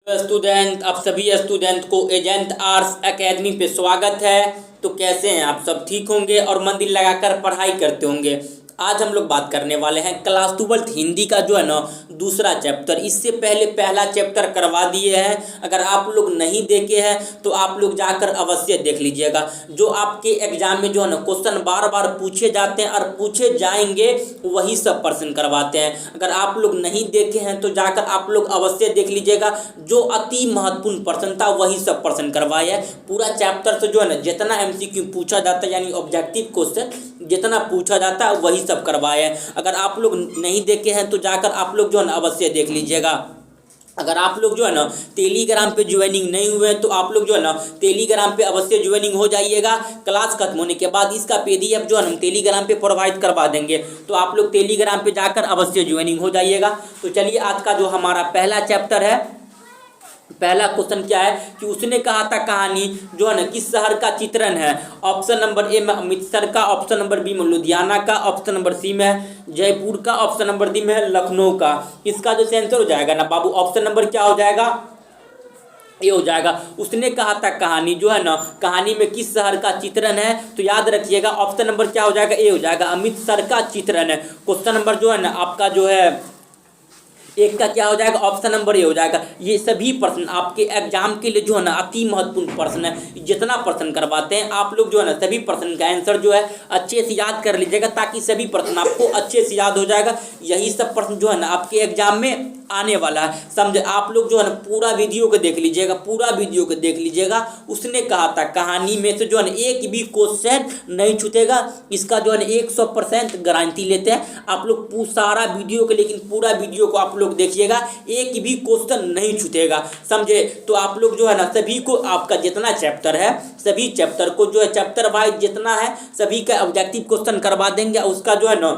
Student, आप सभी student को एजेंट आर्ट्स एकेडमी पे स्वागत है। तो कैसे हैं आप सब? ठीक होंगे और मन दिल लगाकर पढ़ाई करते होंगे। आज हम लोग बात करने वाले हैं क्लास 12 हिंदी का जो है ना दूसरा चैप्टर। इससे पहले पहला चैप्टर करवा दिए हैं। अगर आप लोग नहीं देखे हैं तो आप लोग जाकर अवश्य देख लीजिएगा। जो आपके एग्जाम में जो है ना क्वेश्चन बार बार पूछे जाते हैं और पूछे जाएंगे वही सब प्रश्न करवाते हैं। अगर आप लोग नहीं देखे हैं तो जाकर आप लोग अवश्य देख लीजिएगा। जो अति महत्वपूर्ण प्रश्न था वही सब प्रश्न करवाए हैं। पूरा चैप्टर से जो है ना जितना एमसीक्यू पूछा जाता है यानी ऑब्जेक्टिव क्वेश्चन जितना पूछा जाता है वही सब करवाए हैं। अगर आप लोग नहीं देखे हैं तो जाकर आप लोग जो है ना अवश्य देख लीजिएगा। अगर आप लोग जो है ना टेलीग्राम पे ज्वाइनिंग नहीं हुए हैं तो आप लोग जो है ना टेलीग्राम पे अवश्य ज्वाइनिंग हो जाइएगा। क्लास खत्म होने के बाद इसका पीडीएफ जो है हम टेलीग्राम पे प्रोवाइड करवा देंगे, तो आप लोग टेलीग्राम पे जाकर अवश्य ज्वाइनिंग हो जाइएगा। तो चलिए आज का जो हमारा पहला चैप्टर है, पहला क्वेश्चन क्या है कि उसने कहा था कहानी जो है ना किस शहर का चित्रण है। ऑप्शन नंबर ए में अमृतसर का, ऑप्शन नंबर बी में लुधियाना का, ऑप्शन नंबर सी में जयपुर का, ऑप्शन नंबर डी में लखनऊ का। इसका जो आंसर हो जाएगा ना बाबू, ऑप्शन नंबर क्या हो जाएगा? ये हो जाएगा। उसने कहा था कहानी जो है ना कहानी में किस शहर का चित्रण है, तो याद रखिएगा ऑप्शन नंबर क्या हो जाएगा? ए हो जाएगा, अमृतसर का चित्रण है। क्वेश्चन नंबर जो है ना आपका जो है एक का क्या हो जाएगा? ऑप्शन नंबर ए हो जाएगा। ये सभी प्रश्न आपके एग्जाम के लिए जो है ना अति महत्वपूर्ण प्रश्न है। जितना प्रश्न करवाते हैं आप लोग जो है ना सभी प्रश्न का आंसर जो है अच्छे से याद कर लीजिएगा, ताकि सभी प्रश्न आपको अच्छे से याद हो जाएगा। यही सब प्रश्न जो है ना आपके एग्जाम में आने वाला है, समझे? आप लोग जो है ना पूरा वीडियो को देख लीजिएगा, पूरा वीडियो को देख लीजिएगा। उसने कहा था कहानी में से जो है ना एक भी क्वेश्चन नहीं छूटेगा। इसका जो है ना 100% गारंटी लेते हैं आप लोग। सारा वीडियो को, लेकिन पूरा वीडियो को आप लोग देखिएगा, एक भी क्वेश्चन नहीं छूटेगा, समझे? तो आप लोग जो है ना सभी को आपका जितना चैप्टर है सभी चैप्टर को जो है चैप्टर वाइज जितना है सभी का ऑब्जेक्टिव क्वेश्चन करवा देंगे। उसका जो है ना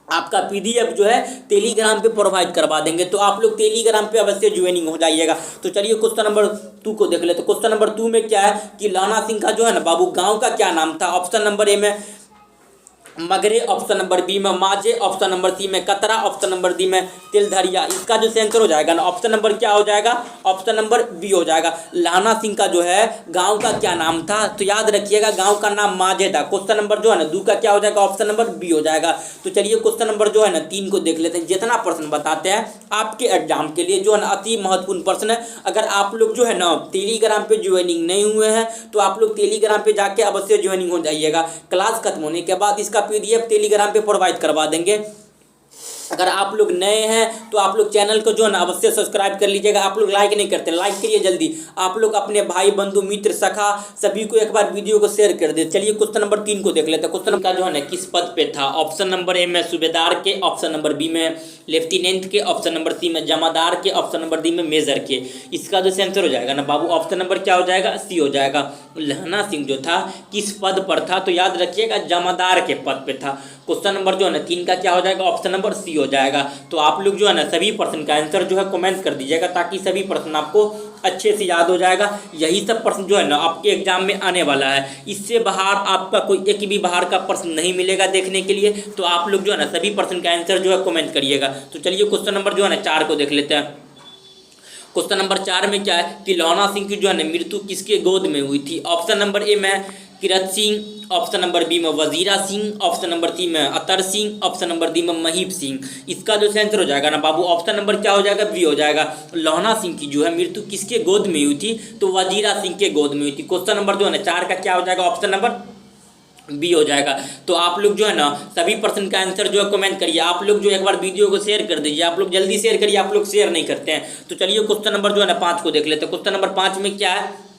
आपका पीडीएफ जो है टेलीग्राम पे प्रोवाइड करवा देंगे, तो आप लोग टेलीग्राम पे अवश्य ज्वाइनिंग हो जाइएगा। तो चलिए क्वेश्चन नंबर 2 को देख लेते। क्वेश्चन नंबर 2 में क्या है कि लाना सिंह का जो है ना बाबू गांव का क्या नाम था? ऑप्शन नंबर ए में मगरे, ऑप्शन नंबर बी में माजे, ऑप्शन नंबर सी में कतरा, ऑप्शन नंबर डी में तिलधरिया। इसका जो आंसर हो जाएगा ना ऑप्शन नंबर क्या हो जाएगा? ऑप्शन नंबर बी हो जाएगा। लाना सिंह का जो है गांव का क्या नाम था, तो याद रखिएगा गांव का नाम माजे था। क्वेश्चन नंबर जो है ना 2 का क्या हो जाएगा? ऑप्शन नंबर बी हो जाएगा। तो चलिए क्वेश्चन नंबर जो है ना 3 को देख लेते हैं। जितना प्रश्न बताते हैं आपके एग्जाम के लिए जो है ना अति महत्वपूर्ण प्रश्न है। अगर आप लोग जो है ना टेलीग्राम पे ज्वाइनिंग नहीं हुए हैं तो आप लोग टेलीग्राम पे जाके अवश्य ज्वाइनिंग हो जाइएगा। क्लास खत्म होने के बाद इसका पीडीएफ टेलीग्राम पे प्रोवाइड करवा देंगे। अगर आप लोग नए हैं तो आप लोग चैनल को जो है ना अवश्य सब्सक्राइब कर लीजिएगा। आप लोग लाइक नहीं करते, लाइक करिए जल्दी। आप लोग अपने भाई बंधु मित्र सखा सभी को एक बार वीडियो को शेयर कर दे। चलिए क्वेश्चन नंबर 3 को देख लेते हैं। क्वेश्चन का जो है ना किस पद पे था? ऑप्शन नंबर ए में सूबेदार के, ऑप्शन नंबर बी में लेफ्टिनेंट के, ऑप्शन नंबर सी में जमादार के, ऑप्शन नंबर डी में मेजर के। इसका जो आंसर हो जाएगा ना बाबू ऑप्शन नंबर क्या हो जाएगा? सी हो जाएगा। लहना सिंह जो था किस पद पर था, तो याद रखिएगा जमादार के पद पे था। क्वेश्चन नंबर जो है ना 3 का क्या हो जाएगा? ऑप्शन नंबर सी हो जाएगा। तो आप लोग जो है ना सभी प्रश्न का आंसर जो है कमेंट कर दीजिएगा, ताकि सभी प्रश्न आपको अच्छे से याद हो जाएगा। यही सब प्रश्न जो है ना आपके एग्जाम में आने वाला है। इससे बाहर आपका कोई एक भी बाहर का प्रश्न नहीं मिलेगा देखने के लिए। तो आप लोग जो है ना सभी प्रश्न का आंसर जो है कमेंट करिएगा। तो चलिए क्वेश्चन नंबर जो है ना 4 को देख लेते हैं। क्वेश्चन नंबर 4 में क्या है कि लौना सिंह की जो है ना मृत्यु किसके गोद में हुई थी? ऑप्शन नंबर ए में Kirat Singh, option number B में Wazira Singh, option number C में Attar Singh, option number D में महीप सिंह। इसका जो आंसर हो जाएगा ना बाबू ऑप्शन नंबर क्या हो जाएगा? बी हो जाएगा। लौना सिंह की जो है मृत्यु किसके गोद में हुई थी? तो वजीरा सिंह के गोद में हुई थी। क्वेश्चन नंबर जो है ना 4 का क्या हो जाएगा? ऑप्शन नंबर बी हो जाएगा। तो आप लोग जो है ना सभी प्रश्न का आंसर जो है कमेंट करिए। आप लोग जो एक बार वीडियो को शेयर कर दीजिए, आप लोग जल्दी शेयर करिए, आप लोग शेयर नहीं करते हैं। तो चलिए क्वेश्चन नंबर जो है ना 5 को देख लेते हैं। क्वेश्चन नंबर 5 में क्या है?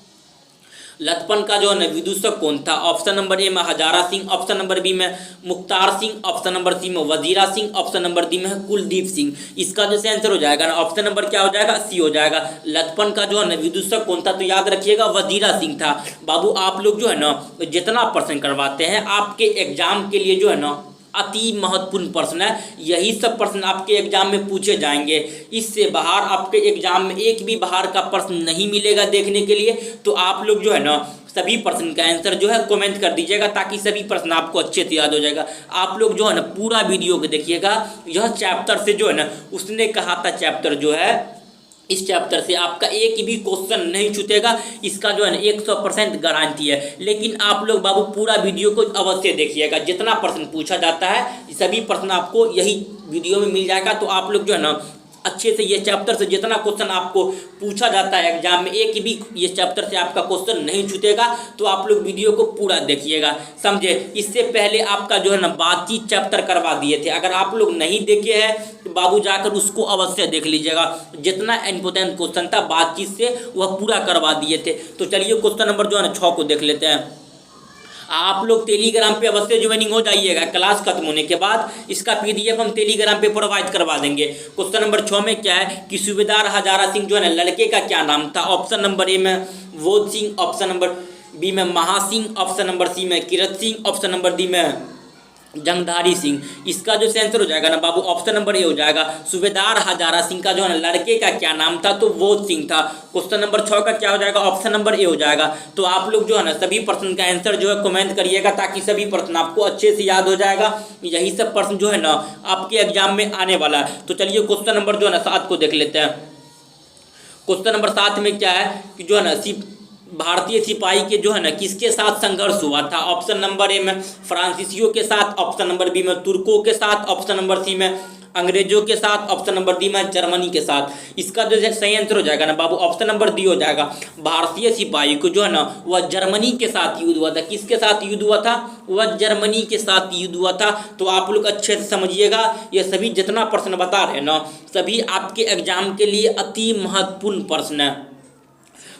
लतपन का जो है ना विदूषक कौन था? ऑप्शन नंबर ए में Hazara Singh, option number B में Mukhtar Singh, option number C में Wazira Singh, option number D में कुलदीप सिंह। इसका जो आंसर हो जाएगा ना ऑप्शन नंबर क्या हो जाएगा? सी हो जाएगा। लतपन का जो है ना विदूषक कौन था, तो याद रखिएगा वजीरा सिंह था। बाबू आप लोग जो है ना जितना प्रश्न करवाते हैं आपके एग्जाम के लिए जो है ना अति महत्वपूर्ण प्रश्न है। यही सब प्रश्न आपके एग्जाम में पूछे जाएंगे। इससे बाहर आपके एग्जाम में एक भी बाहर का प्रश्न नहीं मिलेगा देखने के लिए। तो आप लोग जो है ना सभी प्रश्न का आंसर जो है कमेंट कर दीजिएगा, ताकि सभी प्रश्न आपको अच्छे से याद हो जाएगा। आप लोग जो है ना पूरा वीडियो को देखिएगा। यह चैप्टर से जो है ना उसने कहा था चैप्टर जो है इस चैप्टर से आपका एक भी क्वेश्चन नहीं छूटेगा, इसका जो है ना 100% गारंटी है। लेकिन आप लोग बाबू पूरा वीडियो को अवश्य देखिएगा, जितना प्रश्न पूछा जाता है सभी प्रश्न आपको यही वीडियो में मिल जाएगा। तो आप लोग जो है ना अच्छे से ये चैप्टर से जितना क्वेश्चन आपको पूछा जाता है एग्जाम में, एक भी ये चैप्टर से आपका क्वेश्चन नहीं छूटेगा। तो आप लोग वीडियो को पूरा देखिएगा, समझे। इससे पहले आपका जो है ना बातचीत चैप्टर करवा दिए थे, अगर आप लोग नहीं देखे हैं तो बाबू जाकर उसको अवश्य देख लीजिएगा। जितना इम्पोर्टेंट क्वेश्चन था बातचीत से वह पूरा करवा दिए थे। तो चलिए क्वेश्चन नंबर जो है ना 6 को देख लेते हैं। आप लोग टेलीग्राम पे अवश्य ज्वाइनिंग हो जाइएगा, क्लास खत्म होने के बाद इसका PDF हम टेलीग्राम पे प्रोवाइड करवा देंगे। क्वेश्चन नंबर 6 में क्या है कि सूबेदार हजारा सिंह जो है ना लड़के का क्या नाम था। ऑप्शन नंबर ए में वोध सिंह, ऑप्शन नंबर बी में महासिंह, ऑप्शन नंबर सी में Kirat Singh, option number D में जंगधारी सिंह। इसका जो आंसर हो जाएगा ना बाबू ऑप्शन नंबर ए हो जाएगा। सूबेदार हजारा सिंह का जो है ना लड़के का क्या नाम था, तो वोध सिंह था। क्वेश्चन नंबर 6 का क्या हो जाएगा, ऑप्शन नंबर ए हो जाएगा। तो आप लोग जो है ना सभी प्रश्न का आंसर जो है कमेंट करिएगा, ताकि सभी प्रश्न आपको अच्छे से याद हो जाएगा। यही सब प्रश्न जो है ना आपके एग्जाम में आने वाला है। तो चलिए क्वेश्चन नंबर जो है ना 7 को देख लेते हैं। क्वेश्चन नंबर 7 में क्या है कि जो है ना भारतीय सिपाही के जो है ना किसके साथ संघर्ष हुआ था। ऑप्शन नंबर ए में फ्रांसीसियों के साथ, ऑप्शन नंबर बी में तुर्कों के साथ, ऑप्शन नंबर सी में अंग्रेजों के साथ, ऑप्शन नंबर डी में जर्मनी के साथ। इसका जो सही आंसर हो जाएगा ना बाबू ऑप्शन नंबर डी हो जाएगा। भारतीय सिपाही को जो है ना वह जर्मनी के साथ युद्ध हुआ था। किसके साथ युद्ध हुआ था, वह जर्मनी के साथ युद्ध हुआ था। तो आप लोग अच्छे से समझिएगा, ये सभी जितना प्रश्न बता रहे हैं ना सभी आपके एग्जाम के लिए अति महत्वपूर्ण प्रश्न है।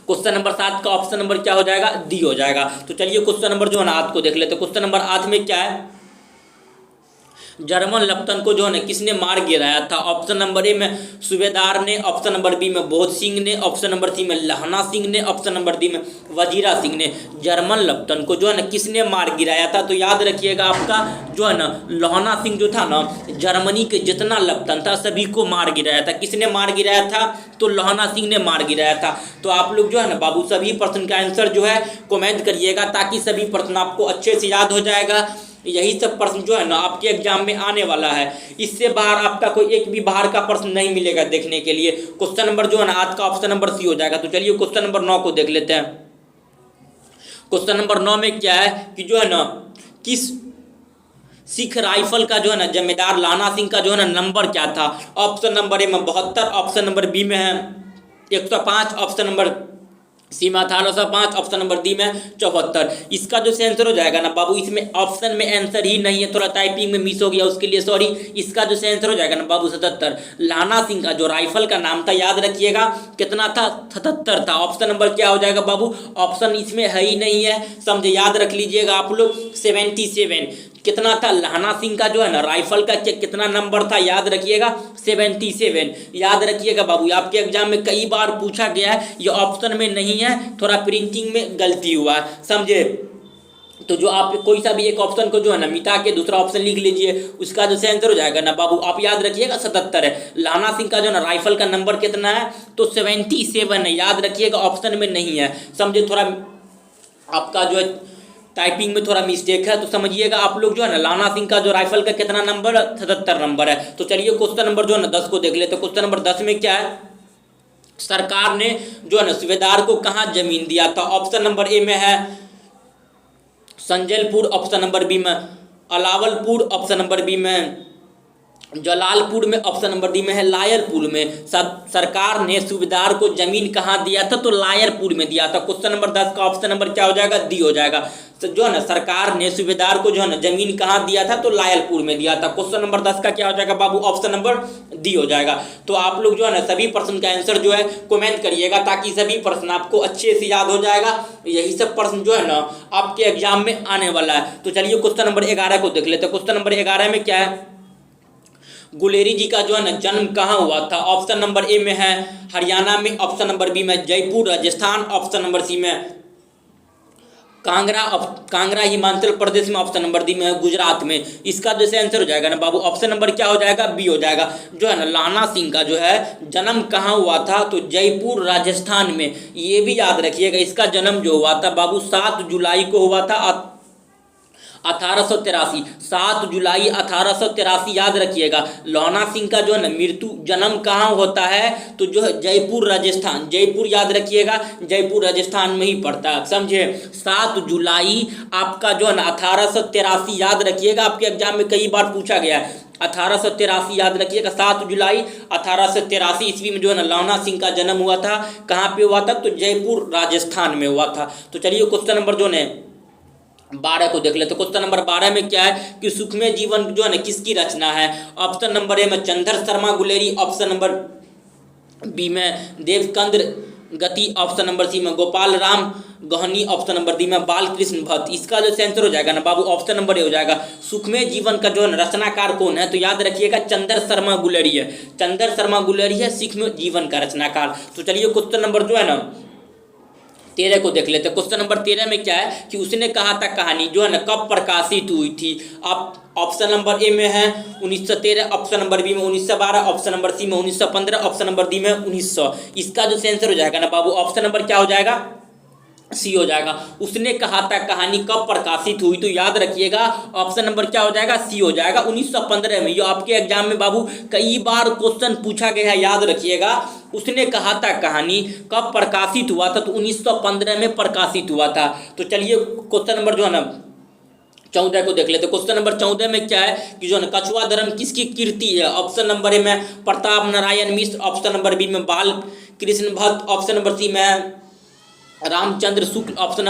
क्वेश्चन नंबर 7 का ऑप्शन नंबर क्या हो जाएगा, डी हो जाएगा। तो चलिए क्वेश्चन नंबर जो है ना 8 को देख लेते हैं। क्वेश्चन नंबर 8 में क्या है, जर्मन लप्तन को जो है ना किसने मार गिराया था। ऑप्शन नंबर ए में सूबेदार ने, ऑप्शन नंबर बी में बोध सिंह ने, ऑप्शन नंबर सी में लहना सिंह ने, ऑप्शन नंबर डी में वजीरा सिंह ने। जर्मन लप्तन को जो है ना किसने मार गिराया था, तो याद रखिएगा आपका जो है ना लहना सिंह जो था ना जर्मनी के जितना लप्तन था सभी को मार गिराया था। किसने मार गिराया था, तो लहना सिंह ने मार गिराया था। तो आप लोग जो है ना बाबू सभी प्रश्न का आंसर जो है कमेंट करिएगा, ताकि सभी प्रश्न आपको अच्छे से याद हो जाएगा। यही सब प्रश्न जो है ना आपके एग्जाम में आने वाला है। इससे बाहर आपका कोई एक भी बाहर का प्रश्न नहीं मिलेगा देखने के लिए। क्वेश्चन नंबर जो है ना आज का ऑप्शन नंबर सी हो जाएगा। तो चलिए क्वेश्चन नंबर 9 को देख लेते हैं। क्वेश्चन नंबर 9 में क्या है कि जो है ना किस सिख राइफल का जो है ना जमींदार लाना सिंह का जो है ना नंबर क्या था। ऑप्शन नंबर ए में 72, ऑप्शन नंबर बी में है 105, ऑप्शन नंबर सी में 1805, ऑप्शन नंबर डी में 74। इसका जो आंसर हो जाएगा ना बाबू, इसमें ऑप्शन में आंसर ही नहीं है, थोड़ा टाइपिंग में मिस हो गया उसके लिए सॉरी। इसका जो आंसर हो जाएगा ना बाबू 77। लाना सिंह का जो राइफल का नाम था याद रखिएगा कितना था, 77 था। ऑप्शन नंबर क्या हो जाएगा बाबू, ऑप्शन इसमें है ही नहीं है, समझे, याद रख लीजिएगा आप लोग 77 कितना था। लहना सिंह का जो है ना राइफल का कितना नंबर था याद रखिएगा 77। याद रखिएगा बाबू, आपके एग्जाम में कई बार पूछा गया है, ये ऑप्शन में नहीं है, थोड़ा प्रिंटिंग में गलती हुआ है, समझे। तो जो आप कोई सा भी एक ऑप्शन को जो है ना मिटा के दूसरा ऑप्शन लिख लीजिए, उसका जो आंसर हो जाएगा ना बाबू आप याद रखिएगा 77 है। लाना सिंह का जो ना राइफल का नंबर कितना है, तो 77 है, याद रखिएगा ऑप्शन में नहीं है, समझे। थोड़ा आपका जो है टाइपिंग में थोड़ा मिस्टेक है, तो समझिएगा आप लोग जो है ना लाना सिंह का जो राइफल का कितना नंबर, 77 नंबर है। तो चलिए क्वेश्चन नंबर जो है ना 10 को देख लेते हैं। क्वेश्चन नंबर 10 में क्या है, सरकार ने जो है ना सूबेदार को कहाँ जमीन दिया था। ऑप्शन नंबर ए में है संजलपुर, ऑप्शन नंबर बी में अलावलपुर, ऑप्शन नंबर बी में जलालपुर में, ऑप्शन नंबर डी में है लायरपुर में। सरकार ने सूबेदार को जमीन कहाँ दिया था, तो लायरपुर में दिया था। क्वेश्चन नंबर 10 का ऑप्शन नंबर क्या हो जाएगा, डी हो जाएगा। तो जो है ना सरकार ने सूबेदार को जो है ना जमीन कहाँ दिया था, तो लायरपुर में दिया था। क्वेश्चन नंबर 10 का क्या हो जाएगा बाबू, ऑप्शन नंबर डी हो जाएगा। तो आप लोग जो है ना सभी प्रश्न का आंसर जो है कमेंट करिएगा, ताकि सभी प्रश्न आपको अच्छे से याद हो जाएगा। यही सब प्रश्न जो है ना आपके एग्जाम में आने वाला है। तो चलिए क्वेश्चन नंबर 11 को देख लेते हैं। क्वेश्चन नंबर 11 में क्या है, गुलेरी जी का जो है ना जन्म कहाँ हुआ था। ऑप्शन नंबर ए में है हरियाणा में, ऑप्शन नंबर बी में Jaipur Rajasthan, option number C में कांगड़ा हिमाचल प्रदेश में, ऑप्शन नंबर डी में है गुजरात में। इसका जैसे आंसर हो जाएगा ना बाबू ऑप्शन नंबर क्या हो जाएगा, बी हो जाएगा। जो है ना लाना सिंह का जो है जन्म कहाँ हुआ था, तो जयपुर राजस्थान में। ये भी याद रखिएगा, इसका जन्म जो हुआ था बाबू 7 जुलाई को हुआ था। 1883, 7 जुलाई 1883 याद रखिएगा। लौना सिंह का जो है ना मृत्यु जन्म कहाँ होता है, तो जो है जयपुर राजस्थान, जयपुर याद रखिएगा, जयपुर राजस्थान में ही पड़ता है, समझे। 7 जुलाई आपका जो है ना 1883 याद रखिएगा, आपके एग्जाम में कई बार पूछा गया है। 1883 याद रखिएगा, 7 जुलाई 1883 ईस्वी में जो है ना लौना सिंह का जन्म हुआ था। कहाँ पे हुआ था, तो जयपुर राजस्थान में हुआ था। तो चलिए क्वेश्चन नंबर जो है 12 को देख लेते। क्वेश्चन नंबर 12 में क्या है कि सुखमय जीवन जो है ना किसकी रचना है। ऑप्शन नंबर ए में Chandra Sharma Guleri, option number B में देवकंद्र गति, ऑप्शन नंबर सी में गोपाल राम गहनी, ऑप्शन नंबर डी में बालकृष्ण भट्ट। इसका जो आंसर हो जाएगा ना बाबू ऑप्शन नंबर ए हो जाएगा। सुखमय जीवन का जो है रचनाकार कौन है, तो याद रखिएगा चंद्र शर्मा गुलेरी है, चंद्र शर्मा गुलेरी है सुखमय जीवन का रचनाकार। तो चलिए क्वेश्चन नंबर जो है ना 13 को देख लेते हैं। क्वेश्चन नंबर 13 में क्या है कि उसने कहा था कहानी जो है ना कब प्रकाशित हुई थी। आप ऑप्शन नंबर ए में है 1913, ऑप्शन नंबर बी में 1912, ऑप्शन नंबर सी में 1915, ऑप्शन नंबर डी में 1900। इसका जो आंसर हो जाएगा ना बाबू ऑप्शन नंबर क्या हो जाएगा, सी हो जाएगा। उसने कहा था कहानी कब प्रकाशित हुई, तो याद रखिएगा ऑप्शन नंबर क्या हो जाएगा, सी हो जाएगा 1915 में। ये आपके एग्जाम में बाबू कई बार क्वेश्चन पूछा गया है, याद रखिएगा। उसने कहा था कहानी कब प्रकाशित हुआ था, तो 1915 में प्रकाशित हुआ था। तो चलिए क्वेश्चन नंबर जो है ना 14 को देख लेते। क्वेश्चन नंबर 14 में क्या है कि जो है कछुआ धर्म किसकी कीर्ति है। ऑप्शन नंबर ए में Pratap Narayan Mishra, option number B में Bal Krishna Bhatt, option number C में Ramchandra Shukla, option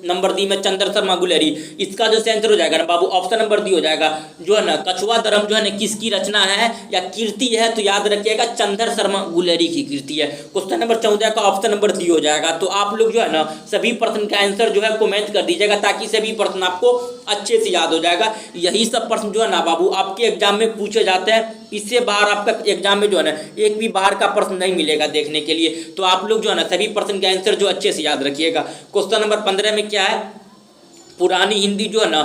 number D में चंद्र शर्मा गुलेरी। इसका जो आंसर हो जाएगा ना बाबू ऑप्शन नंबर डी हो जाएगा। जो है ना कछुआ धर्म जो है ना किसकी रचना है या कीर्ति है, तो याद रखिएगा चंद्र शर्मा गुलेरी की कीर्ति है। क्वेश्चन नंबर 14 का ऑप्शन नंबर डी हो जाएगा। तो आप लोग जो है ना सभी प्रश्न का आंसर जो है कमेंट कर दीजिएगा, ताकि सभी प्रश्न आपको अच्छे से याद हो जाएगा। यही सब प्रश्न जो है ना बाबू आपके एग्जाम में पूछे जाते हैं, इससे बाहर आपका एग्जाम में जो है ना एक भी बाहर का प्रश्न नहीं मिलेगा देखने के लिए। तो आप लोग जो है ना सभी प्रश्न के आंसर जो अच्छे से याद रखिएगा। क्वेश्चन नंबर 15 में क्या है, पुरानी हिंदी जो है ना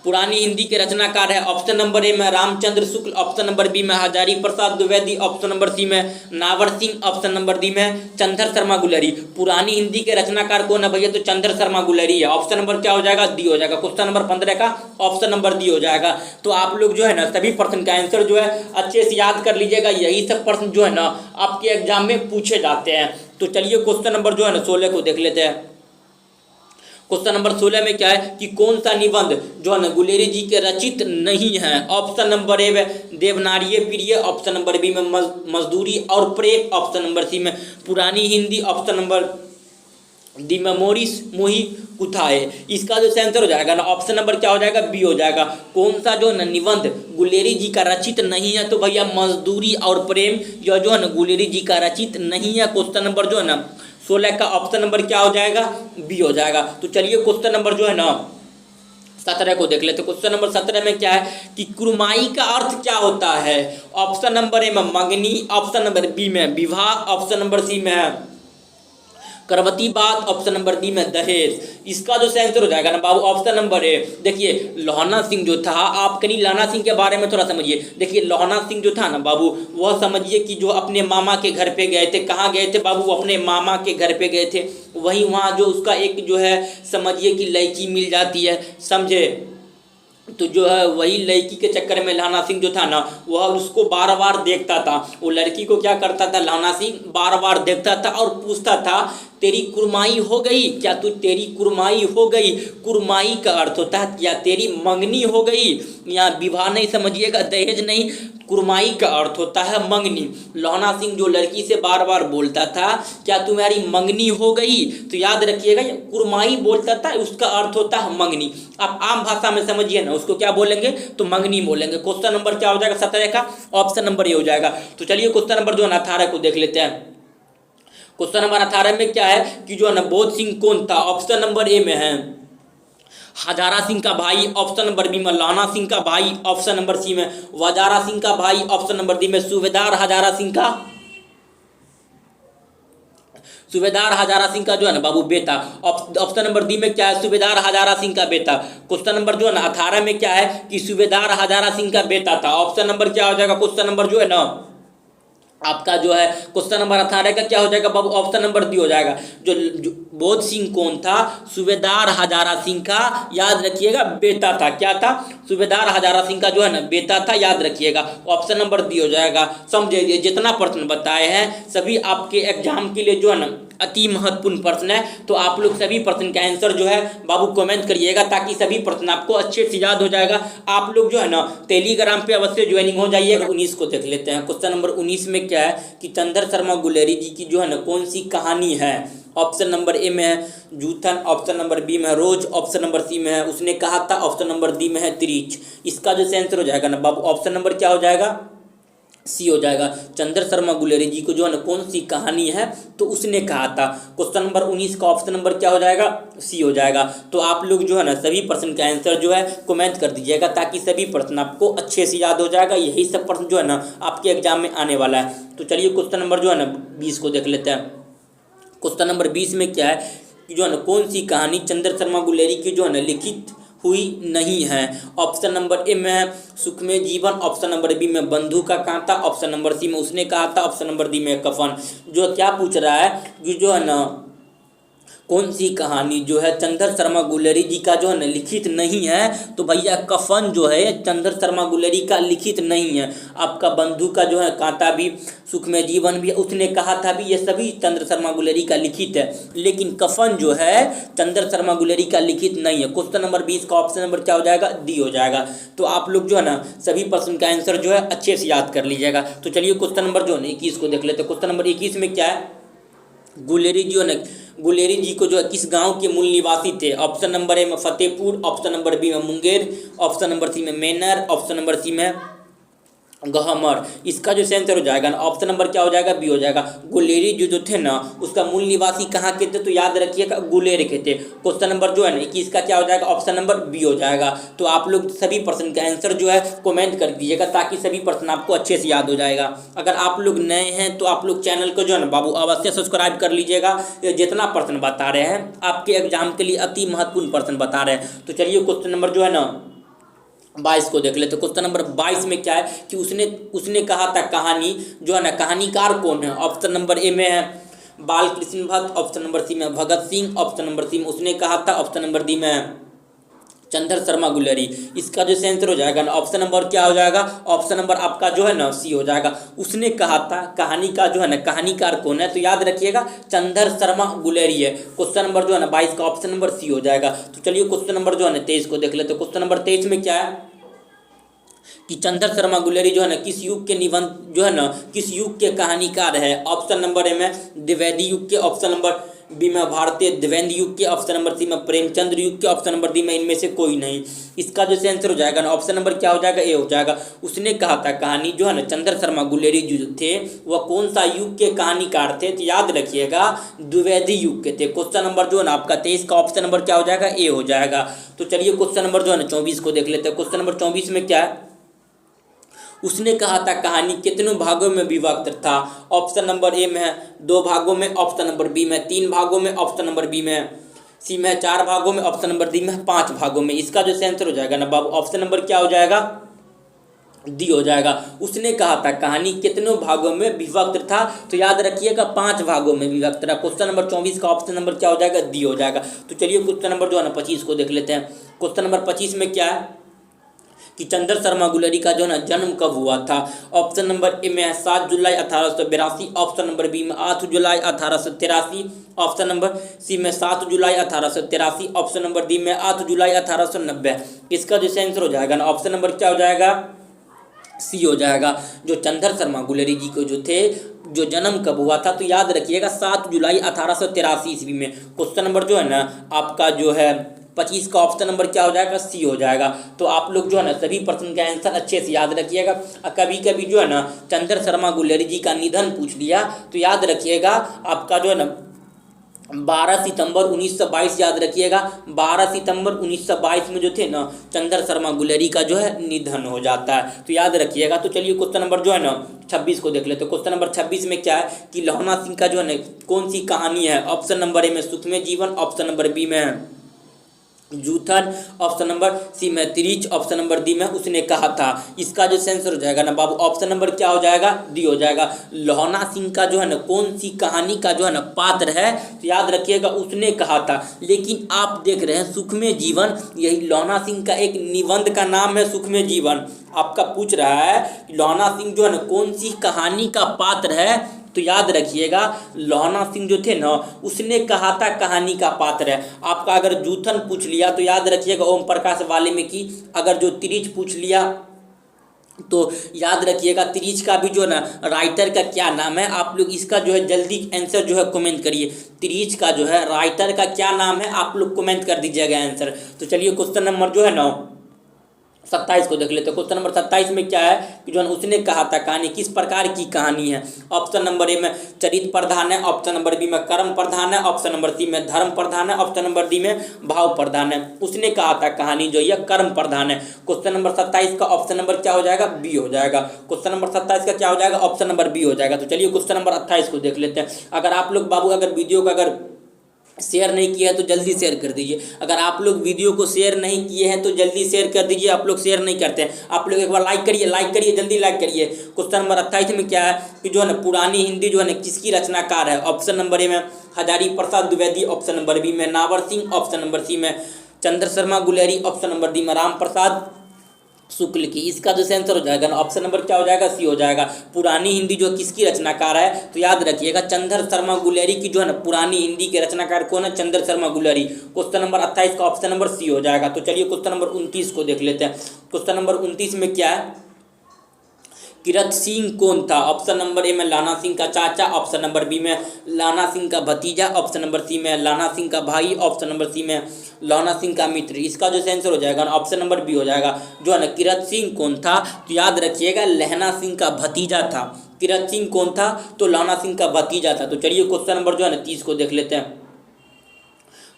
पुरानी हिंदी के रचनाकार है। ऑप्शन नंबर ए में Ramchandra Shukla, option number B में Hazari Prasad Dwivedi, option number C में Nawar Singh, option number D में चंद्र शर्मा गुलेरी। पुरानी हिंदी के रचनाकार कौन है भैया, तो चंद्र शर्मा गुलेरी है। ऑप्शन नंबर क्या हो जाएगा, डी हो जाएगा। क्वेश्चन नंबर 15 का ऑप्शन नंबर डी हो जाएगा। तो आप लोग जो है ना सभी प्रश्न का आंसर जो है अच्छे से याद कर लीजिएगा। यही सब प्रश्न जो है ना आपके एग्जाम में पूछे जाते हैं। तो चलिए क्वेश्चन नंबर जो है ना 16 को देख लेते हैं। क्वेश्चन नंबर 16 में क्या है कि कौन सा निबंध जो है ना गुलेरी जी के रचित नहीं है। ऑप्शन नंबर ए में देवनारिये प्रिय, ऑप्शन नंबर बी में मजदूरी और प्रेम, ऑप्शन नंबर सी में पुरानी हिंदी, ऑप्शन नंबर डी में मोही कुथाए। इसका जो आंसर हो जाएगा ना ऑप्शन नंबर क्या हो जाएगा, बी हो जाएगा। कौन सा जो है ना निबंध गुलेरी जी का रचित नहीं है, तो भैया मजदूरी और प्रेम यह जो है ना गुलेरी जी का रचित नहीं है। क्वेश्चन नंबर जो है ना 16 का ऑप्शन नंबर क्या हो जाएगा, बी हो जाएगा। तो चलिए क्वेश्चन नंबर जो है ना 17 को देख लेते। क्वेश्चन नंबर 17 में क्या है कि कुरमाई का अर्थ क्या होता है। ऑप्शन नंबर ए में मंगनी, ऑप्शन नंबर बी में विवाह, ऑप्शन नंबर सी में करवती बात, ऑप्शन नंबर डी में दहेज। इसका जो आंसर हो जाएगा ना बाबू ऑप्शन नंबर ए। देखिए लोहना सिंह जो था, आप कहीं लाना सिंह के बारे में थोड़ा समझिए। देखिए लोहना सिंह जो था ना बाबू, वह समझिए कि जो अपने मामा के घर पे गए थे। कहाँ गए थे बाबू, अपने मामा के घर पे गए थे। वहीं वहाँ जो उसका एक जो है समझिए कि लड़की मिल जाती है, समझे। तो जो है वही लड़की के चक्कर में लाना सिंह जो था ना वह उसको बार बार देखता था। वो लड़की को क्या करता था, लाना सिंह बार बार देखता था और पूछता था तेरी कुरमाई हो गई क्या, तू तेरी कुरमाई हो गई। कुरमाई का अर्थ होता है या तेरी मंगनी हो गई। यहाँ विवाह नहीं समझिएगा, दहेज नहीं, कुरमाई का अर्थ होता है मंगनी। लोहना सिंह जो लड़की से बार बार बोलता था क्या तुम्हारी मंगनी हो गई, तो याद रखिएगा कुरमाई बोलता था, उसका अर्थ होता है मंगनी। आप आम भाषा में समझिए ना, उसको क्या बोलेंगे, तो मंगनी बोलेंगे। क्वेश्चन नंबर क्या हो जाएगा 17 का ऑप्शन नंबर ये हो जाएगा। तो चलिए क्वेश्चन नंबर जो है 18 को देख लेते हैं। क्वेश्चन नंबर 18 में क्या है कि जो है ना बोध सिंह कौन था। ऑप्शन नंबर ए में है हजारा सिंह का भाई, ऑप्शन नंबर बी में लाना सिंह का भाई, ऑप्शन नंबर सी में वजारा सिंह का भाई, ऑप्शन नंबर डी में सूबेदार हजारा सिंह का जो है ना बाबू बेटा। ऑप्शन नंबर डी में क्या है, सूबेदार हजारा सिंह का बेटा। क्वेश्चन नंबर जो है ना 18 में क्या है कि सूबेदार हजारा सिंह का बेटा था। ऑप्शन नंबर क्या हो जाएगा, क्वेश्चन नंबर जो है ना आपका जो है क्वेश्चन नंबर 18 का क्या हो जाएगा बाबू, ऑप्शन नंबर डी हो जाएगा। जो बोध सिंह कौन था, सूबेदार हजारा सिंह का, याद रखिएगा, बेटा था। क्या था, सूबेदार हजारा सिंह का जो है ना बेटा था, याद रखिएगा। ऑप्शन नंबर डी हो जाएगा। समझे, ये जितना प्रश्न बताए हैं सभी आपके एग्जाम के लिए जो है ना अति महत्वपूर्ण प्रश्न है। तो आप लोग सभी प्रश्न का आंसर जो है बाबू कमेंट करिएगा, ताकि सभी प्रश्न आपको अच्छे से याद हो जाएगा। आप लोग जो है ना टेलीग्राम पे अवश्य ज्वाइनिंग हो जाइएगा। 19 को देख लेते हैं। क्वेश्चन नंबर 19 में क्या है कि चंद्र शर्मा गुलेरी जी की जो है ना कौन सी कहानी है। ऑप्शन नंबर ए में है जूथन, ऑप्शन नंबर बी में है रोज, ऑप्शन नंबर सी में है उसने कहा था, ऑप्शन नंबर डी में है त्रिच। इसका जो आंसर हो जाएगा ना बाबू, ऑप्शन नंबर क्या हो जाएगा, सी हो जाएगा। चंद्र शर्मा गुलेरी जी को जो है ना कौन सी कहानी है तो उसने कहा था। क्वेश्चन नंबर 19 का ऑप्शन नंबर क्या हो जाएगा, सी हो जाएगा। तो आप लोग जो है ना सभी प्रश्न का आंसर जो है कमेंट कर दीजिएगा, ताकि सभी प्रश्न आपको अच्छे से याद हो जाएगा। यही सब प्रश्न जो है ना आपके एग्जाम में आने वाला है। तो चलिए क्वेश्चन नंबर जो है ना 20 को देख लेते हैं। क्वेश्चन नंबर 20 में क्या है कि जो है ना कौन सी कहानी चंद्र शर्मा गुलेरी की जो है ना लिखित हुई नहीं है। ऑप्शन नंबर ए में है सुखमय जीवन, ऑप्शन नंबर बी में बंधु का कांटा, ऑप्शन नंबर सी में उसने कहा था, ऑप्शन नंबर डी में कफन। जो क्या पूछ रहा है कि जो है ना कौन सी कहानी जो है चंद्र शर्मा गुलेरी जी का जो है ना लिखित नहीं है, तो भैया कफन जो है चंद्र शर्मा गुलेरी का लिखित नहीं है। आपका बंधु का जो है कांटा भी, सुखमय जीवन भी, उसने कहा था भी, ये सभी चंद्र शर्मा गुलेरी का लिखित है। लेकिन कफन जो है चंद्र शर्मा गुलेरी का लिखित नहीं है। क्वेश्चन नंबर 20 का ऑप्शन नंबर क्या हो जाएगा, डी हो जाएगा। तो आप लोग जो है ना सभी प्रश्न का आंसर जो है अच्छे से याद कर लीजिएगा। तो चलिए क्वेश्चन नंबर जो है 21 को देख लेते हैं। क्वेश्चन नंबर 21 में क्या है, गुलेरी जी ने गुलेरी जी को जो है किस गांव के मूल निवासी थे। ऑप्शन नंबर ए में फतेहपुर, ऑप्शन नंबर बी में मुंगेर, ऑप्शन नंबर सी में मैनर, ऑप्शन नंबर सी में गहमर। इसका जो आंसर हो जाएगा ना ऑप्शन नंबर क्या हो जाएगा, बी हो जाएगा। गुलेरी जो थे ना उसका मूल निवासी कहाँ के थे, तो याद रखिएगा गुलेर के थे। क्वेश्चन नंबर जो है ना 21 का क्या हो जाएगा, ऑप्शन नंबर बी हो जाएगा। तो आप लोग सभी प्रश्न का आंसर जो है कमेंट कर दीजिएगा, ताकि सभी प्रश्न आपको अच्छे से याद हो जाएगा। अगर आप लोग नए हैं तो आप लोग चैनल को जो है ना बाबू अवश्य सब्सक्राइब कर लीजिएगा। जितना प्रश्न बता रहे हैं आपके एग्जाम के लिए अति महत्वपूर्ण प्रश्न बता रहे हैं। तो चलिए क्वेश्चन नंबर जो है ना 22 को देख लेते। क्वेश्चन नंबर 22 में क्या है कि उसने कहा था कहानी जो है ना कहानीकार कौन है। ऑप्शन नंबर ए में है Bal Krishna Bhatt, option number C में Bhagat Singh, option number C में उसने कहा था, ऑप्शन नंबर डी में चंद्र शर्मा गुलेरी। इसका जो आंसर हो जाएगा ना ऑप्शन नंबर क्या हो जाएगा, ऑप्शन नंबर आपका जो है ना सी हो जाएगा। उसने कहा था कहानी का जो है ना कहानीकार कौन है, तो याद रखिएगा चंद्र शर्मा गुलेरी है। क्वेश्चन नंबर जो है ना 22 का ऑप्शन नंबर सी हो जाएगा। तो चलिए क्वेश्चन नंबर जो है ना 23 को देख लेते। क्वेश्चन नंबर 23 में क्या है कि चंद्र शर्मा गुलेरी जो है ना किस युग के निबंध जो है ना किस युग के कहानीकार है। ऑप्शन नंबर ए में द्विवेदी युग के, ऑप्शन नंबर बी में भारतीय द्वंद्व युग के, ऑप्शन नंबर सी में प्रेमचंद्र युग के, ऑप्शन नंबर डी में इनमें से कोई नहीं। इसका जो आंसर हो जाएगा ना ऑप्शन नंबर क्या हो जाएगा, ए हो जाएगा। उसने कहा था कहानी जो है ना चंद्र शर्मा गुलेरी जो थे वह कौन सा युग के कहानीकार थे, तो याद रखिएगा द्विवेदी युग के थे। क्वेश्चन नंबर जो है ना आपका 23 का ऑप्शन नंबर क्या हो जाएगा, ए हो जाएगा। तो चलिए क्वेश्चन नंबर जो है ना 24 को देख लेते हैं। क्वेश्चन नंबर 24 में क्या है, उसने कहा था कहानी कितनों भागों में विभक्त था। ऑप्शन नंबर ए में है 2 भागों में, ऑप्शन नंबर बी में 3 भागों में, ऑप्शन नंबर बी में सी में 4 भागों में, ऑप्शन नंबर डी में 5 भागों में। इसका जो आंसर हो जाएगा ना बाबू ऑप्शन नंबर क्या हो जाएगा, डी हो जाएगा। उसने कहा था कहानी कितनों भागों में विभक्त था, तो याद रखिएगा 5 भागों में विभक्त था। क्वेश्चन नंबर 24 का ऑप्शन नंबर क्या हो जाएगा, डी हो जाएगा। तो चलिए क्वेश्चन नंबर जो है ना 25 को देख लेते हैं। क्वेश्चन नंबर 25 में क्या है कि चंद्र शर्मा गुलेरी का जो है ना जन्म कब हुआ था। ऑप्शन नंबर ए में है 7 जुलाई 1882, ऑप्शन नंबर बी में 8 जुलाई 1883, ऑप्शन नंबर सी में 7 जुलाई 1883, ऑप्शन नंबर डी में 8 जुलाई 1890। इसका जो आंसर हो जाएगा ना ऑप्शन नंबर क्या हो जाएगा, सी हो जाएगा। जो चंद्र शर्मा गुलेरी जी को जो थे जो जन्म कब हुआ था, तो याद रखिएगा 7 जुलाई 1883 ईस्वी में। क्वेश्चन नंबर जो है ना आपका जो है 25 का ऑप्शन नंबर क्या हो जाएगा, सी हो जाएगा। तो आप लोग जो है ना सभी प्रश्न का आंसर अच्छे से याद रखिएगा। कभी कभी जो है ना चंद्र शर्मा गुलेरी जी का निधन पूछ लिया, तो याद रखिएगा आपका जो है ना 12 सितंबर 1922 याद रखिएगा। 12 सितंबर 1922 में जो थे ना चंद्र शर्मा गुलेरी का जो है निधन हो जाता है, तो याद रखिएगा। तो चलिए क्वेश्चन नंबर जो है ना 26 को देख लेते। क्वेश्चन नंबर 26 में क्या है कि लोहना सिंह का जो है ना कौन सी कहानी है। ऑप्शन नंबर ए में सुखमय जीवन, ऑप्शन नंबर बी में जूथन, ऑप्शन नंबर सी में तिरीच, ऑप्शन नंबर डी में उसने कहा था। इसका जो सेंसर हो जाएगा ना बाबू, ऑप्शन नंबर क्या हो जाएगा, डी हो जाएगा। लोहना सिंह का जो है ना कौन सी कहानी का जो है ना पात्र है, तो याद रखिएगा उसने कहा था। लेकिन आप देख रहे हैं सुखमय जीवन, यही लोहना सिंह का एक निबंध का नाम है सुखमय जीवन। आपका पूछ रहा है कि लोहना सिंह जो है ना कौन सी कहानी का पात्र है, तो याद रखिएगा लोहना सिंह जो थे ना उसने कहा था कहानी का पात्र है। आपका अगर जूथन पूछ लिया तो याद रखिएगा ओम प्रकाश वाल्मीकि। अगर जो तिरीच पूछ लिया तो याद रखिएगा तिरीच का भी जो है ना राइटर का क्या नाम है। आप लोग इसका जो है जल्दी आंसर जो है कमेंट करिए, तिरीच का जो है राइटर का क्या नाम है, आप लोग कमेंट कर दीजिएगा आंसर। तो चलिए क्वेश्चन नंबर जो है ना 27 को देख लेते हैं। क्वेश्चन नंबर 27 में क्या है कि जो उसने कहा था कहानी किस प्रकार की कहानी है। ऑप्शन नंबर ए में चरित्र प्रधान है, ऑप्शन नंबर बी में कर्म प्रधान है, ऑप्शन नंबर सी में धर्म प्रधान है, ऑप्शन नंबर डी में भाव प्रधान है। उसने कहा था कहानी जो है कर्म प्रधान है। क्वेश्चन नंबर 27 का ऑप्शन नंबर क्या हो जाएगा, बी हो जाएगा। क्वेश्चन नंबर 27 का क्या हो जाएगा, ऑप्शन नंबर बी हो जाएगा। तो चलिए क्वेश्चन नंबर 28 को देख लेते हैं। अगर आप लोग बाबू अगर वीडियो को अगर शेयर नहीं किया है तो जल्दी शेयर कर दीजिए। अगर आप लोग वीडियो को शेयर नहीं किए हैं तो जल्दी शेयर कर दीजिए। आप लोग शेयर नहीं करते हैं, आप लोग एक बार लाइक करिए, जल्दी लाइक करिए। क्वेश्चन नंबर 28 में क्या है कि जो है ना पुरानी हिंदी जो है ना किसकी रचनाकार है। ऑप्शन नंबर ए में Hazari Prasad Dwivedi, option number B में Nawar Singh, option number C में Chandra Sharma Guleri, option number D में राम प्रसाद शुक्ल की। इसका जो आंसर हो जाएगा ना ऑप्शन नंबर क्या हो जाएगा, सी हो जाएगा। पुरानी हिंदी जो किसकी रचनाकार है, तो याद रखिएगा चंद्र शर्मा गुलेरी की जो है ना पुरानी हिंदी के रचनाकार कौन है, चंद्र शर्मा गुलेरी। क्वेश्चन नंबर 28 का ऑप्शन नंबर सी हो जाएगा। तो चलिए क्वेश्चन नंबर 29 को देख लेते हैं। क्वेश्चन नंबर 29 में क्या है, किरत सिंह कौन था। ऑप्शन नंबर ए में लाना सिंह का चाचा, ऑप्शन नंबर बी में लाना सिंह का भतीजा, ऑप्शन नंबर सी में लाना सिंह का भाई, ऑप्शन नंबर सी में लाना सिंह का मित्र। इसका जो आंसर हो जाएगा ना ऑप्शन नंबर बी हो जाएगा। जो है ना किरत सिंह कौन था, तो याद रखिएगा लहना सिंह का भतीजा था। किरत सिंह कौन था, तो लाना सिंह का भतीजा था। तो चलिए क्वेश्चन नंबर जो है ना 30 को देख लेते हैं।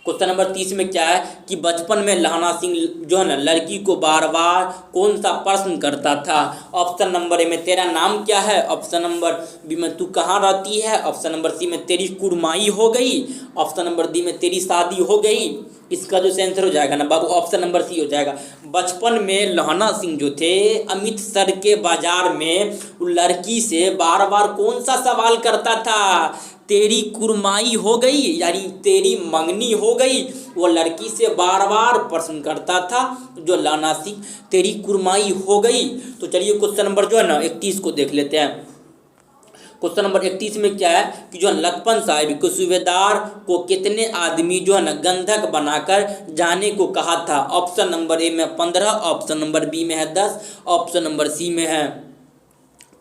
क्वेश्चन नंबर 30 में क्या है कि बचपन में लहना सिंह जो है ना लड़की को बार बार कौन सा प्रश्न करता था। ऑप्शन नंबर ए में तेरा नाम क्या है, ऑप्शन नंबर बी में तू कहाँ रहती है, ऑप्शन नंबर सी में तेरी कुड़माई हो गई, ऑप्शन नंबर डी में तेरी शादी हो गई। इसका जो आंसर हो जाएगा ना बाबू ऑप्शन नंबर सी हो जाएगा। बचपन में लहना सिंह जो थे अमृतसर के बाजार में लड़की से बार बार कौन सा सवाल करता था, तेरी कुरमाई हो गई यानी तेरी मंगनी हो गई। वो लड़की से बार बार प्रश्न करता था जो लाना सिंह, तेरी कुरमाई हो गई। तो चलिए क्वेश्चन नंबर जो है ना 31 को देख लेते हैं। क्वेश्चन नंबर 31 में क्या है कि जो लखपत साहिब के सूबेदार को कितने आदमी जो है ना गंधक बनाकर जाने को कहा था। ऑप्शन नंबर ए में 15, ऑप्शन नंबर बी में है 10, ऑप्शन नंबर सी में है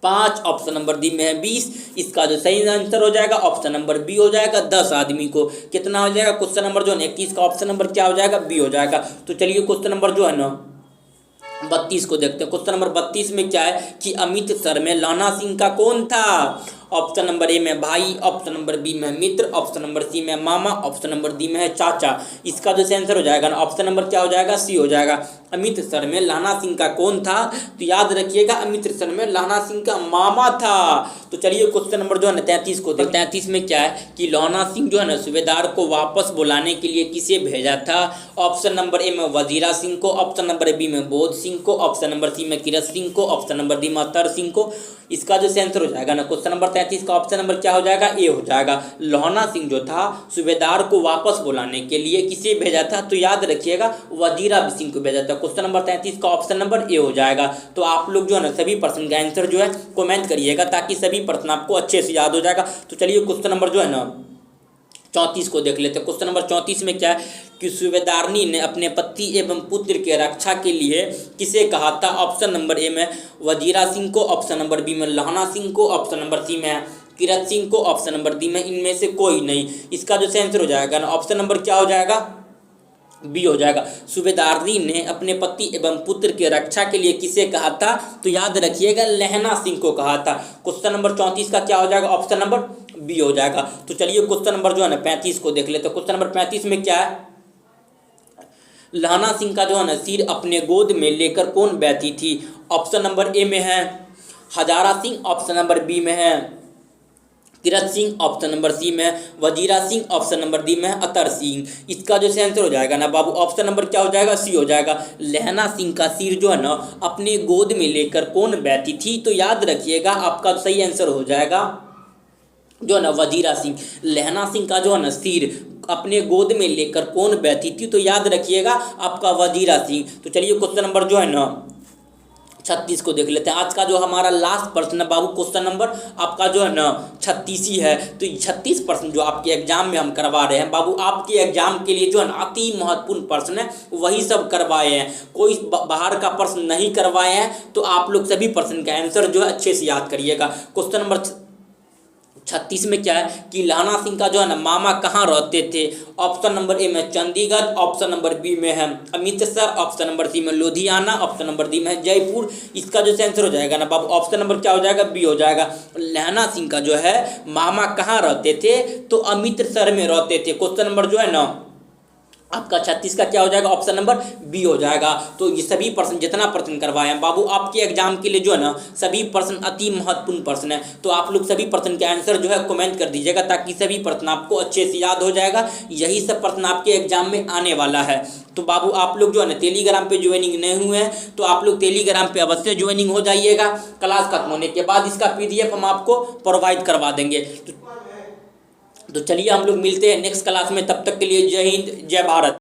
5, ऑप्शन नंबर डी में है 20। इसका जो सही आंसर हो जाएगा ऑप्शन नंबर बी हो जाएगा। 10 आदमी को कितना हो जाएगा, क्वेश्चन नंबर जो है 31 का ऑप्शन नंबर क्या हो जाएगा, बी हो जाएगा। तो चलिए क्वेश्चन नंबर जो है ना 32 को देखते हैं। क्वेश्चन नंबर 32 में क्या है कि अमृतसर में लाना सिंह का कौन था। ऑप्शन नंबर ए में भाई, ऑप्शन नंबर बी में मित्र, ऑप्शन नंबर सी में मामा, ऑप्शन नंबर डी में है चाचा। इसका जो आंसर हो जाएगा ना ऑप्शन नंबर क्या हो जाएगा, सी हो जाएगा। अमृतसर में लाना सिंह का कौन था, तो याद रखिएगा अमृतसर में लाना सिंह का मामा था। तो चलिए क्वेश्चन नंबर जो है ना 33 को देखते हैं। 33 में क्या है कि लाना सिंह जो है ना सूबेदार को वापस बुलाने के लिए किसे भेजा था। ऑप्शन नंबर ए में वजीरा सिंह को, ऑप्शन नंबर बी में बोध सिंह को, ऑप्शन नंबर सी में किरत सिंह को, ऑप्शन नंबर डी में अतर सिंह को। इसका जो आंसर हो जाएगा ना क्वेश्चन नंबर 33 का ऑप्शन नंबर क्या हो जाएगा, ए हो जाएगा। लोहना सिंह जो था सूबेदार को वापस बुलाने के लिए किसे भेजा था, तो याद रखिएगा वजीरा सिंह को भेजा था। क्वेश्चन नंबर 33 का ऑप्शन नंबर ए हो जाएगा। तो आप लोग जो है ना सभी प्रश्न का आंसर जो है कमेंट करिएगा ताकि सभी प्रश्न आपको अच्छे से याद हो जाएगा। तो चलिए क्वेश्चन नंबर जो है ना 34 को देख लेते हैं। क्वेश्चन नंबर 34 में क्या है कि सूबेदारनी ने अपने पति एवं पुत्र के रक्षा के लिए किसे कहा था। ऑप्शन नंबर ए में वजीरा सिंह को, ऑप्शन नंबर बी में लाना सिंह को, ऑप्शन नंबर सी में किरत सिंह को, ऑप्शन नंबर डी में इनमें से कोई नहीं। इसका जो आंसर हो जाएगा ना ऑप्शन नंबर क्या हो जाएगा, बी हो जाएगा। सूबेदारनी ने अपने पति एवं पुत्र की रक्षा के लिए किसे कहा था, तो याद रखिएगा लहना सिंह को कहा था। क्वेश्चन नंबर 34 का क्या हो जाएगा, ऑप्शन नंबर बी हो जाएगा। तो चलिए क्वेश्चन नंबर जो है ना 35 को देख लेते हैं। क्वेश्चन नंबर 35 में क्या है, लहना सिंह का जो है ना सिर अपने गोद में लेकर कौन बैठी थी। ऑप्शन नंबर ए में है Hazara Singh, option number B में है Tirath Singh option number C में है, Wazira Singh option number D में है, अतर सिंह। इसका जो आंसर हो जाएगा ना बाबू ऑप्शन नंबर क्या हो जाएगा, सी हो जाएगा। लहना सिंह का सिर जो है ना अपने गोद में लेकर कौन बैठी थी, तो याद रखिएगा आपका सही आंसर हो जाएगा जो है ना वजीरा सिंह। लहना सिंह का जो है ना सिर अपने गोद में लेकर कौन बैठी थी, तो याद रखिएगा आपका वजीरा सिंह। तो चलिए क्वेश्चन नंबर जो है ना 36 को देख लेते हैं। आज का जो हमारा लास्ट प्रश्न है बाबू, क्वेश्चन नंबर आपका जो है ना 36 ही है। तो 36 प्रश्न जो आपके एग्जाम में हम करवा रहे हैं बाबू, आपके एग्जाम के लिए जो है ना अति महत्वपूर्ण प्रश्न है वही सब करवाए हैं, कोई बाहर का प्रश्न नहीं करवाए हैं। तो आप लोग सभी प्रश्न का आंसर जो है अच्छे से याद करिएगा। क्वेश्चन नंबर 36 में क्या है कि लहना सिंह का जो है ना मामा कहाँ रहते थे। ऑप्शन नंबर ए में चंडीगढ़, ऑप्शन नंबर बी में है अमृतसर, ऑप्शन नंबर सी में लुधियाना, ऑप्शन नंबर डी में है जयपुर। इसका जो आंसर हो जाएगा ना बाबू ऑप्शन नंबर क्या हो जाएगा, बी हो जाएगा। लहना सिंह का जो है मामा कहाँ रहते थे, तो अमृतसर में रहते थे। क्वेश्चन नंबर जो है ना आपका 36 का क्या हो जाएगा, ऑप्शन नंबर बी हो जाएगा। तो ये सभी प्रश्न जितना प्रश्न करवाए हैं बाबू आपके एग्जाम के लिए जो है ना सभी प्रश्न अति महत्वपूर्ण प्रश्न है। तो आप लोग सभी प्रश्न के आंसर जो है कमेंट कर दीजिएगा ताकि सभी प्रश्न आपको अच्छे से याद हो जाएगा। यही सब प्रश्न आपके एग्जाम में आने वाला है। तो बाबू आप लोग जो है ना टेलीग्राम पे ज्वाइनिंग नहीं हुए हैं तो आप लोग टेलीग्राम पे अवश्य ज्वाइनिंग हो जाइएगा। क्लास खत्म होने के बाद इसका PDF हम आपको प्रोवाइड करवा देंगे। तो चलिए हम लोग मिलते हैं नेक्स्ट क्लास में, तब तक के लिए जय हिंद जय भारत।